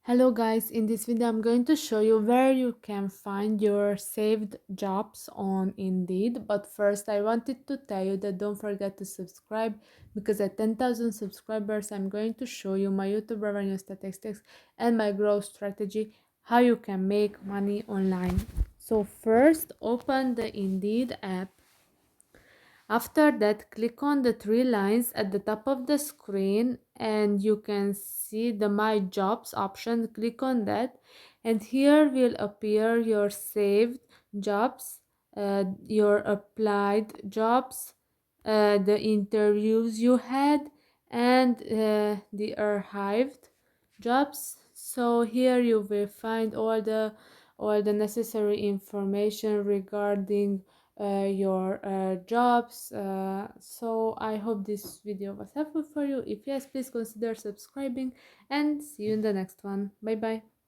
Hello guys, in this video I'm going to show you where you can find your saved jobs on Indeed. But first I wanted to tell you that don't forget to subscribe, because at 10,000 subscribers I'm going to show you my YouTube revenue statistics and my growth strategy, how you can make money online. So first open the Indeed app. After that, click on the three lines at the top of the screen and you can see the My Jobs option. Click on that and here will appear your saved jobs, your applied jobs, the interviews you had, and the archived jobs. So here you will find all the necessary information regarding your jobs. So I hope this video was helpful for you. If yes, please consider subscribing and see you in the next one. Bye bye.